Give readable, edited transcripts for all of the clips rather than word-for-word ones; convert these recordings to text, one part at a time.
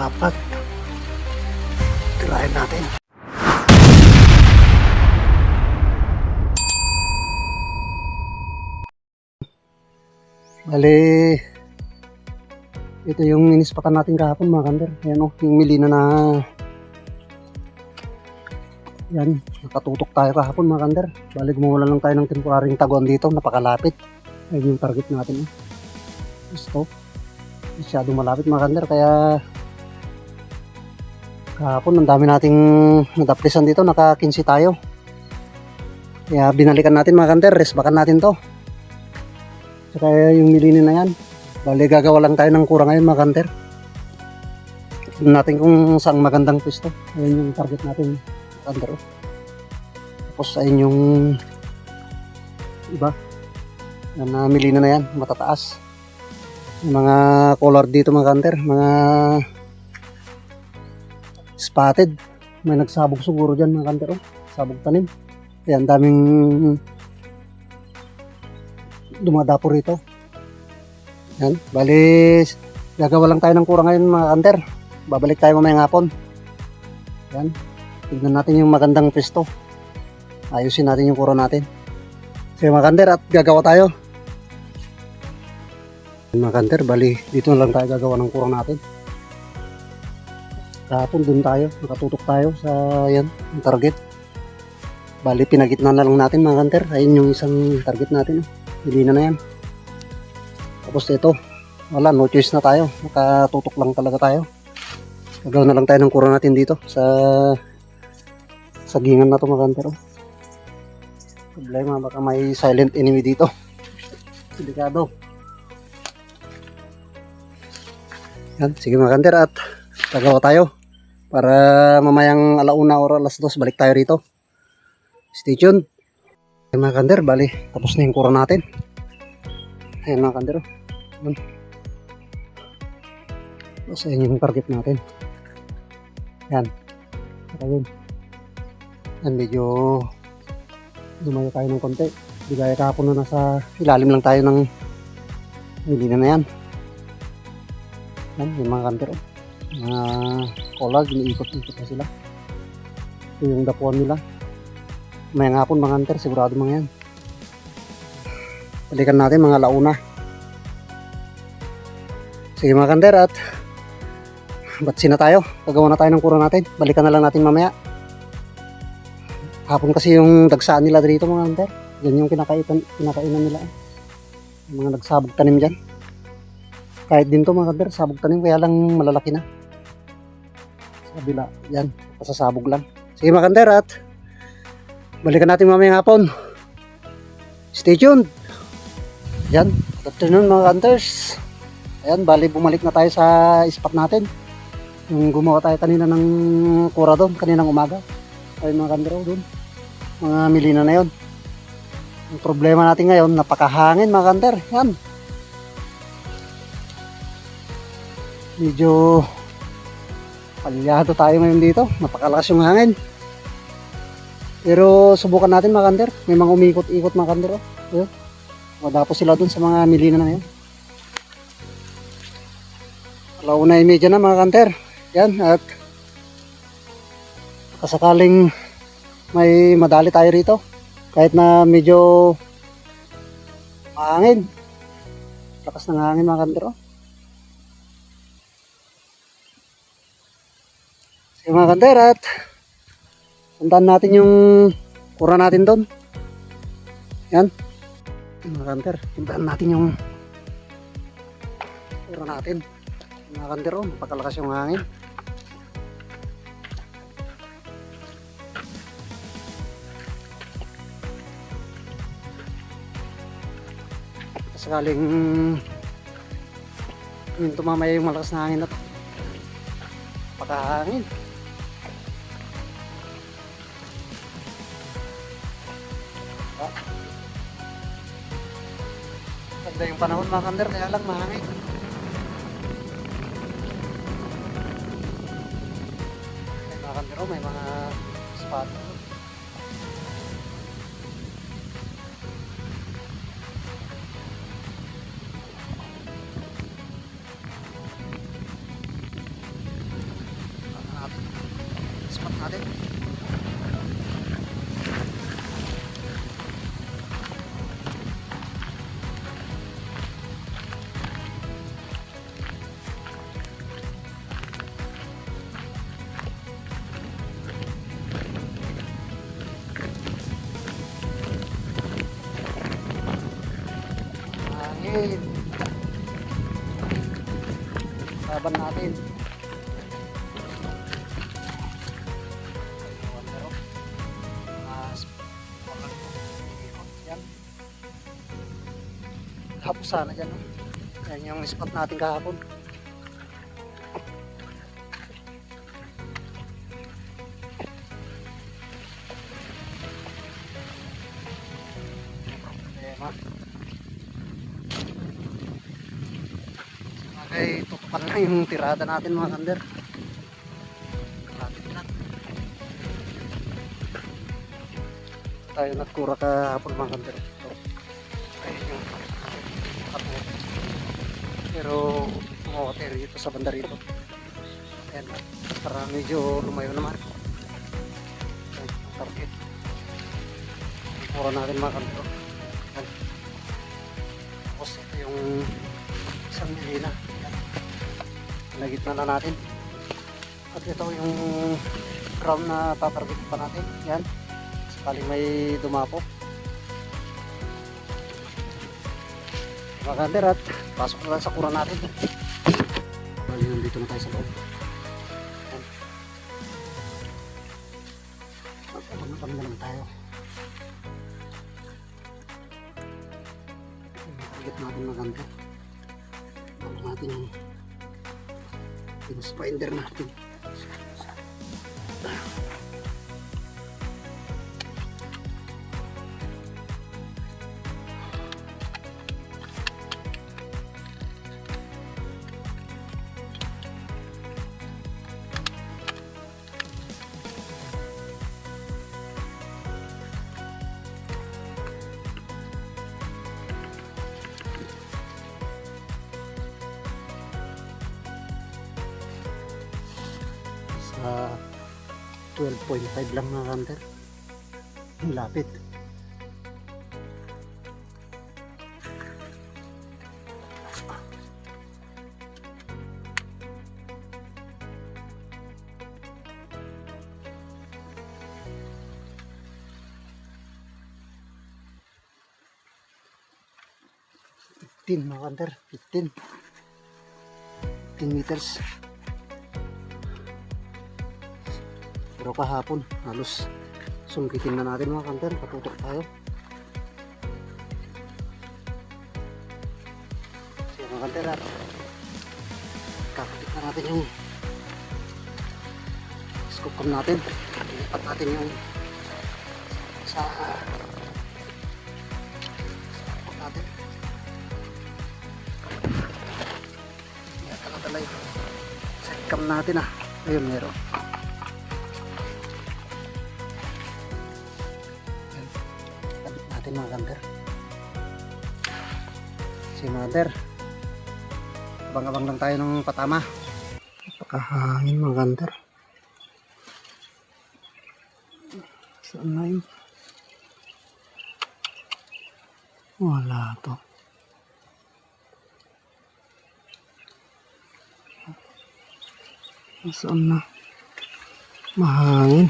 apat. Tirahin natin. Bale, ito yung inispatan natin kahapon mga kander. Ayan o, yung milina na yan, nakatutok tayo kahapon mga kander. Bale, gumawala lang tayo ng temporaryong taguan dito, napakalapit. Ayun yung target natin. Gusto, masyadong malapit mga kander, kaya kahapon ang dami nating nadaplisan dito, naka 15 tayo. Kaya binalikan natin mga kander, resbakan natin to. Kaya yung milini na yan, bali gagawa lang tayo ng kura ngayon mga kanter. Tignan natin kung saan magandang pwesto. Ayun yung target natin mga kanter. Tapos ayun yung iba. Yan na milina na yan, matataas. Yung mga color dito mga kanter, mga spotted. May nagsabog siguro dyan mga kanter. Sabog tanim. Ayan, daming dumadapo rito. Yan, bali gagawa lang tayo ng kura ngayon mga kanter. Babalik tayo mamayang hapon. Yan, tignan natin yung magandang pwesto. Ayusin natin yung kura natin. Sige mga kanter, at gagawa tayo. Mga kanter, bali dito na lang tayo gagawa ng kura natin. Kahapon dun tayo, nakatutok tayo sa yan, yung target. Bali pinagitna na lang natin mga kanter. Ayun yung isang target natin. Hindi na yan. Tapos ito, wala, no choice na tayo. Nakatutok lang talaga tayo. Gagawin na lang tayo ng kura natin dito sa sagingan na ito mga kanter. Problema, baka may silent enemy dito. Delikado. Yan, sige mga kanter, at gagawa tayo para mamayang alauna o alas 2 balik tayo rito. Stay tuned. Mga kanter, bali tapos na yung kura natin. Ayan mga kanter. Tapos ayan yung target natin. Ayan. Ayun. Ayan, medyo lumayo tayo ng konti. Di gaya kahapon na nasa ilalim lang tayo ng milina na yan. Ayan yung mga kanter. Mga kolag, iniikot-ikot na sila. Ito yung dapuan nila. May hapon mga kanter, sigurado mga yan. Balikan natin mga alauna. Sige mga kanter, at batsi na tayo. Gagawa na tayo ng kura natin. Balikan na lang natin mamaya. Hapon kasi yung dagsaan nila dito mga kanter. Yan yung kinakainan nila. Yung mga nagsabog tanim dyan. Kahit din to mga kanter, sabog tanim, kaya lang malalaki na. Sa kabila, yan, pasasabog lang. Sige mga kanter, at balikan natin mamayang hapon. Stay tuned. Yan, good afternoon mga hunters. Ayan, bali bumalik na tayo sa spot natin. Yung gumawa tayo kanina ng kura doon, kaninang umaga. Ayun mga kandero doon. Mga milina na yon. Ang problema natin ngayon, napakahangin mga kanter. Yan. Medyo palyado tayo ngayon dito. Napakalakas yung hangin. Pero subukan natin mga kanter. May mga umikot-ikot mga kanter. Ayun. Wadapo sila dun sa mga milina na yun. Alauna yung medya na mga kanter. Yan. At kasakaling may madali tayo rito. Kahit na medyo mahangin. Lakas ng hangin mga kanter. Sige mga kanter, at puntahan natin yung kura natin doon. Yan. Mga kanter, puntahan natin yung kura natin. Mga kanter, napakalakas yung hangin. Sakaling yung tumamaya yung malakas na hangin na to. Napakahangin. Ganda yung panahon mga kanter, kaya lang mahangin. Mga kanter, may mga spot. natin. Laban natin. Yan. Hapos sana dyan. No? Yan yung spot natin kahapon. Problema. Okay, tutukan na yung tirada natin mga kander. Tayo nagkura kahapon mga kander. So, ayun yung kapo. Pero water dito sa banda rito. Ayan, para medyo lumayo naman. Ayan, target. Kura natin mga kander. Ayan. Tapos ito yung isang nilina. Nagitna na natin. At ito yung ground na tatarget pa natin. Yan. Sakaling may dumapo. Mga kander, at pasok na lang sa kura natin. Bali, nandito na tayo sa loob. Yan. Magpapagpapag na lang tayo. Target natin mga kander. Balik natin yung spider natin. Sa 12.5 lang mga kander. Ang lapit. Mga kander, 15 meters. Pero kahapon halos sungkitin na natin mga kander, patutok tayo. So mga kander, kakatik na natin yung scoop cam natin. Ilipat natin yung sa natin. Tala yung set cam natin ayun meron. Kabit natin mga kander. Si mother, abang-abang lang tayo ng patama. Napakahangin mga kander. Saan na yun? Wala to. Saan na? Mahangin.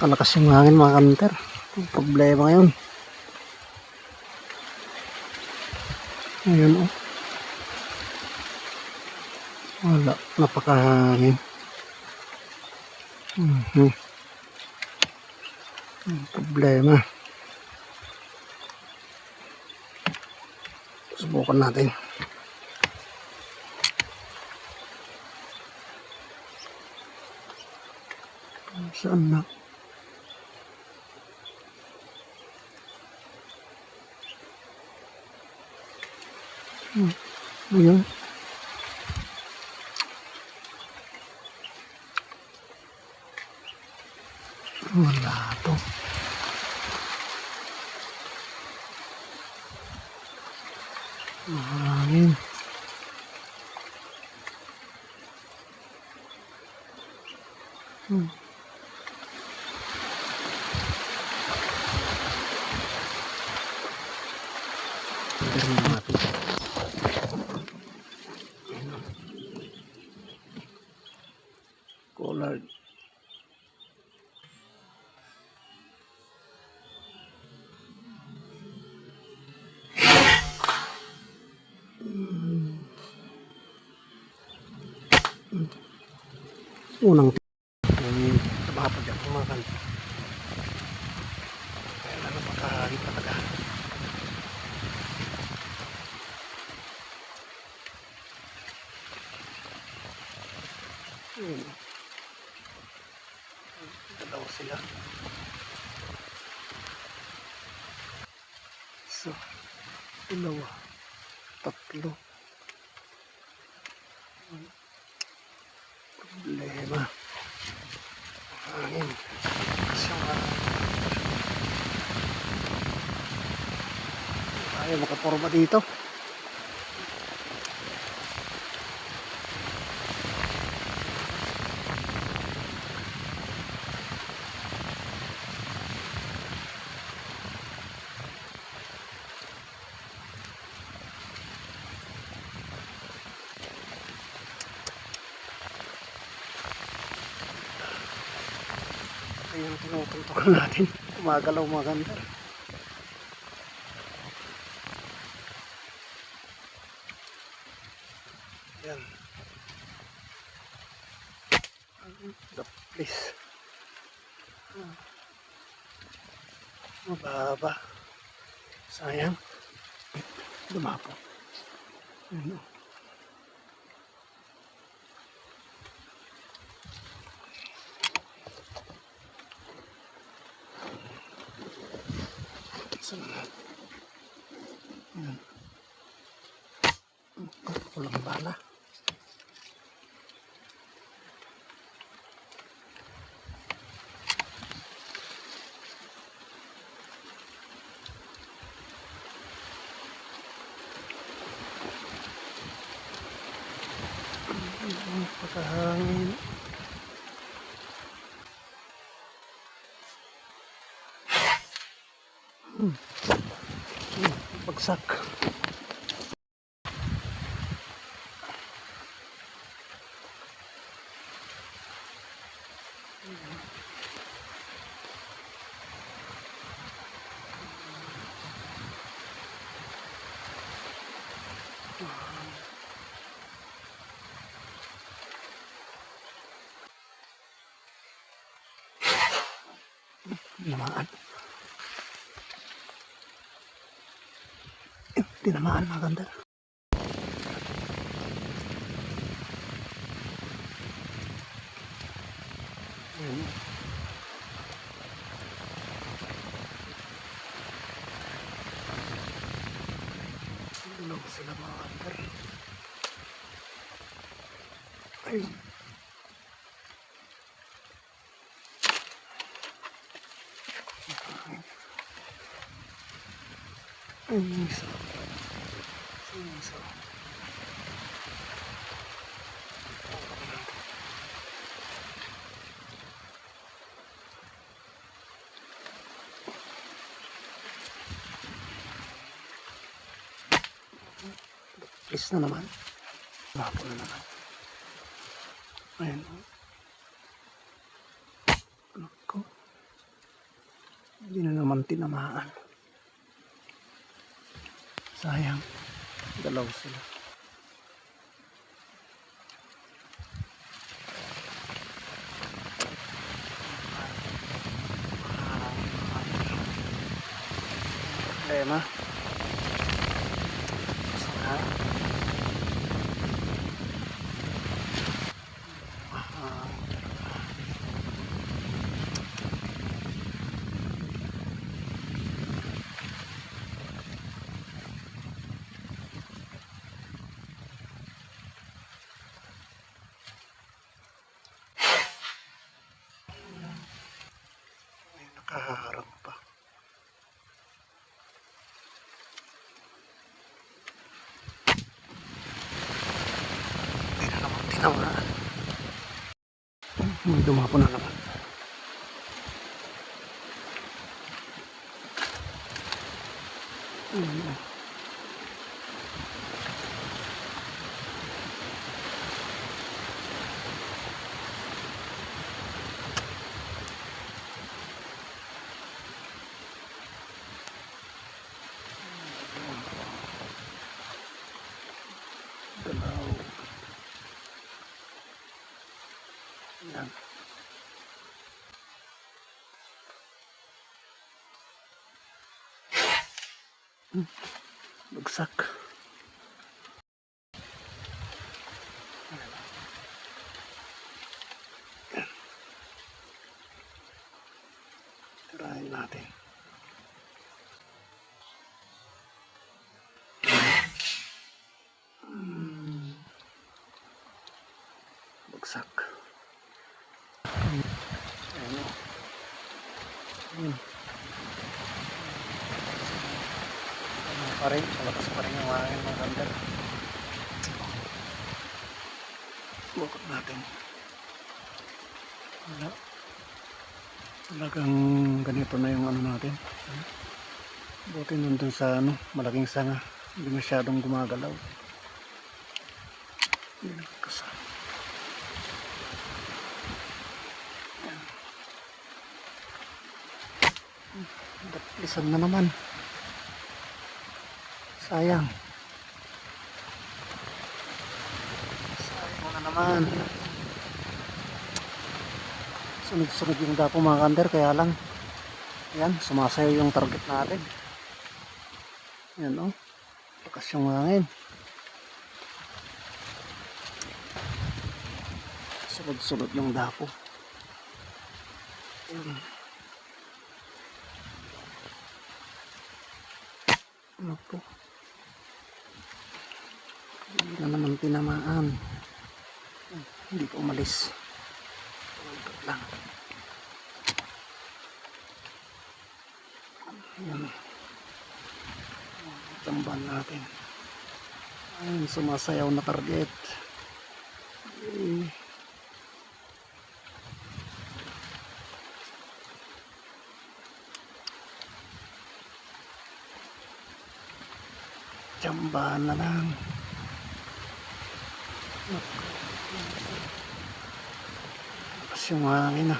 Kalakas yung hangin mga kanter. Problema ngayon. Ayun wala. Napakahangin. Problema. Subukan natin. Saan na? Ayun. Wala to. Mahangin. Collard. Unang trabaho dyan mga kanto. Kaya lang napakahari talaga. Dalawa sila. So, dalawa. Tatlo. Problema. Hangin. Kasi ayaw makaporma dito. Ayan, tinutuntukan natin. Gumagalaw maganda. Ayan. The place. Mababa. Sayang. Dumapo. Ayan. Sunod. Ayan. Walang bala. Pagkahangin. Bagsak. Tinamaan. Tinamaan maganda. Dalawa sila mga kanter. Ayun. Ayun isa. Ayun isa. Please na naman. Bapo na naman. Ayun. Naku. Hindi na naman tinamaan. Sayang. Dalaw sila. Problema. Nakaharap pa. Hindi na naman tinamaan. May dumapo na naman. Dalaw. Bagsak. Tirahin natin. Bagsak. Ayan o. Pa rin, malakas pa rin yung hangin mga kander. Bukod natin. Wala. Talagang ganito na yung ano natin. Buti nandun sa malaking sanga. Hindi masyadong gumagalaw. Hindi nagkasama. Isan na naman. Sayang. Sayang na naman. Sunod-sunod yung dapo mga kander. Kaya lang. Yan. Sumasayo yung target natin. Yan o. Lakas yung hangin. Sunod-sunod yung dapo. Yan. Ano po? Hindi na naman tinamaan. Hindi ko umalis. Ito lang. Ayan. Tamban natin. Ayun, sumasayaw na target. Tsambahan na lang. Lakas yung hangin na.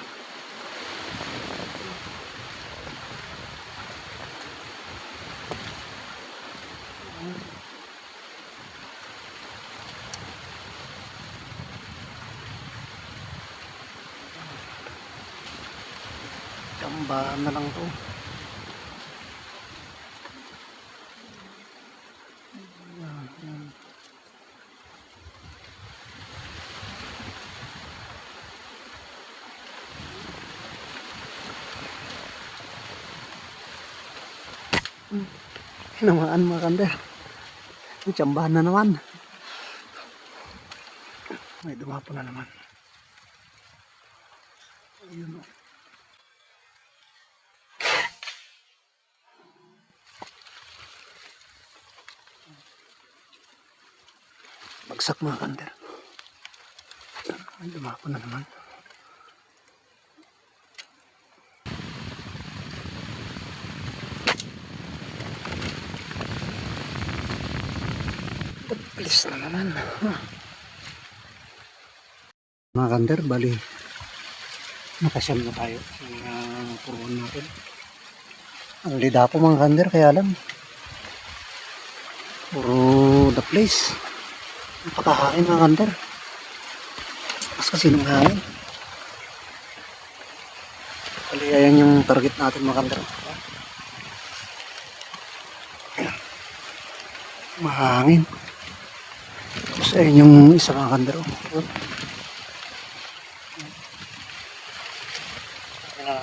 Tsambahan na lang to. Hinamaan mga kander. Tsambahan na naman. May dumapo na naman. Ayun o. Bagsak mga kander. May dumapo na naman. Bilis na naman. Mga kander, bali nakasyam na tayo sa puruan natin. Ang lida po mga kander, kaya lang puro the place. Napakahain mga kander. Mas kasi nung hangin. Bali ayan yung target natin mga kander. Mahangin. Tapos ayun yung isa mga kander.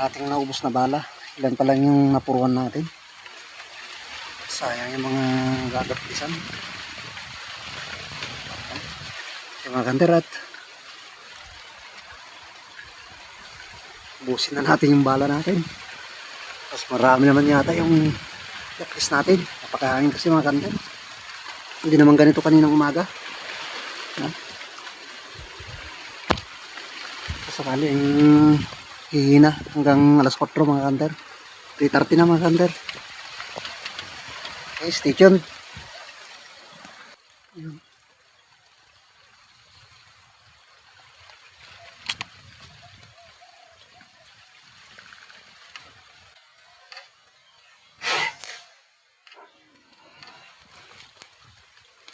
Ating naubos na bala. Ilan pa lang yung napuruan natin. Sayang yung mga gagatisan. Yung mga kander at ubusin na natin yung bala natin. Tapos marami naman yata yung lakis natin. Napakahangin kasi mga kander. Hindi naman ganito kaninang umaga. Sakali yung hihina hanggang alas 4 mga kander. 3:30 na mga kander. Okay, stay tuned.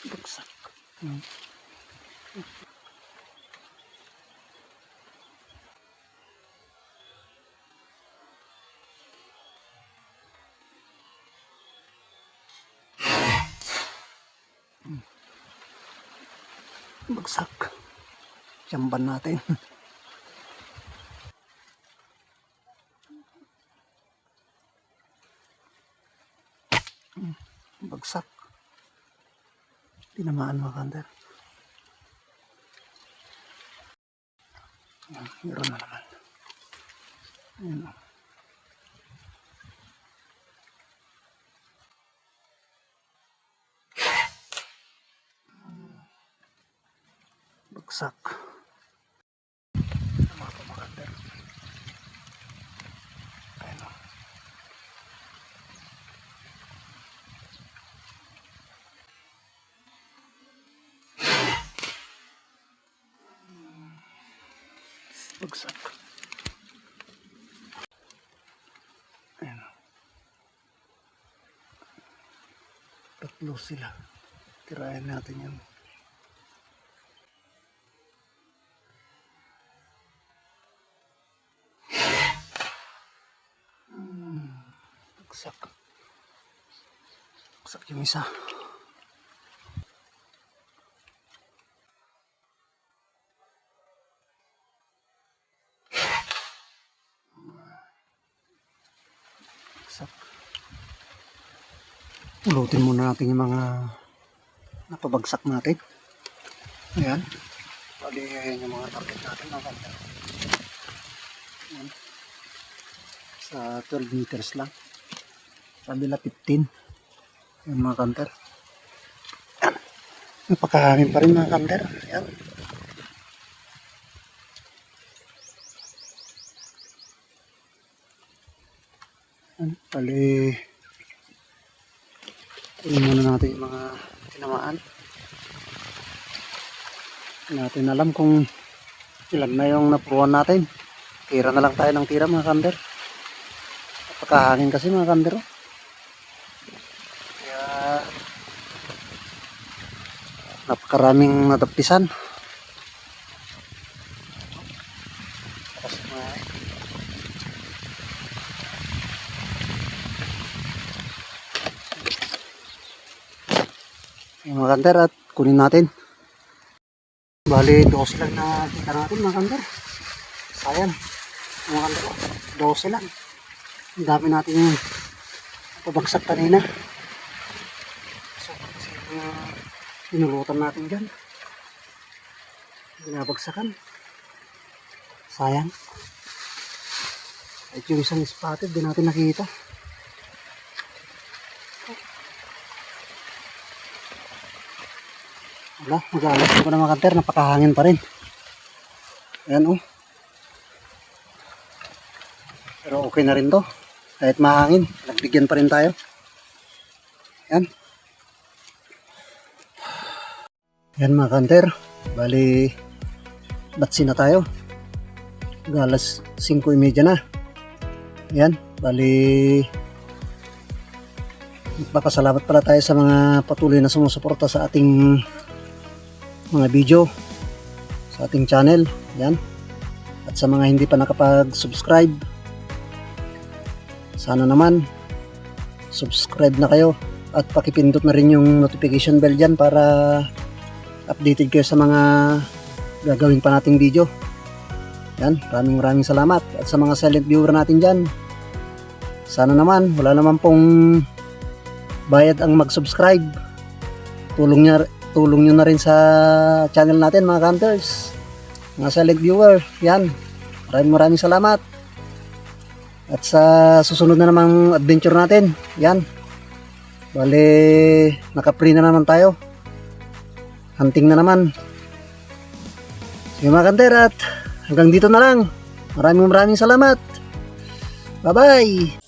Bagsak. Bagsak. Jamban natin. Bagsak. Tinamaan mga kanter. Meron na naman. Ayan o. Bagsak. Mga kanter. Ayan o. Bagsak. Ayan o. Tatlo sila. Tirayan natin yan. Bagsak. Bagsak yung isa. Bagsak. Ulutin muna natin yung mga napabagsak natin. Ayan. Bali, ayan yung mga target natin. Ayan. Sa 12 meters lang. Sa bila 15. Ayan mga kanter. Napakahangin pa rin mga kanter. Ayan. Ayan. Bali, kunin muna natin yung mga tinamaan. Hindi natin alam kung ilan na yung napuruan natin. Tira na lang tayo ng tira mga kanter. Napakahangin kasi mga kanter. Kaya napakaraming nadapisan. Yung mga kanter at kunin natin. Bali 12 lang na kita natin mga kanter. Sayang mga kanter, 12 lang. Ang dami natin yung pabagsak kanina. So kasi pinulutan natin dyan, binabagsakan. Sayang. At yung isang spotted din natin nakita. Wala, mag-aalas ko na mga kanter, napakahangin pa rin. Ayan o. Pero okay na rin to. Kahit mahangin, nagbigyan pa rin tayo. Ayan. Ayan mga kanter. Bali, batsi na tayo. Mag-aalas 5:30 na. Ayan. Bali, magpapasalamat pala tayo sa mga patuloy na sumusuporta sa ating mga video sa ating channel. Yan. At sa mga hindi pa nakapag-subscribe, sana naman subscribe na kayo at pakipindot na rin yung notification bell dyan para updated kayo sa mga gagawin pa nating video. Yan. Maraming salamat. At sa mga silent viewer natin dyan, sana naman wala naman pong bayad ang mag-subscribe. Tulong nyo na rin sa channel natin mga hunters, mga silent viewer. Yan, maraming salamat. At sa susunod na namang adventure natin, yan, bali naka-free na naman tayo, hunting na naman. Sige mga hunter, at hanggang dito na lang. Maraming salamat. Bye bye.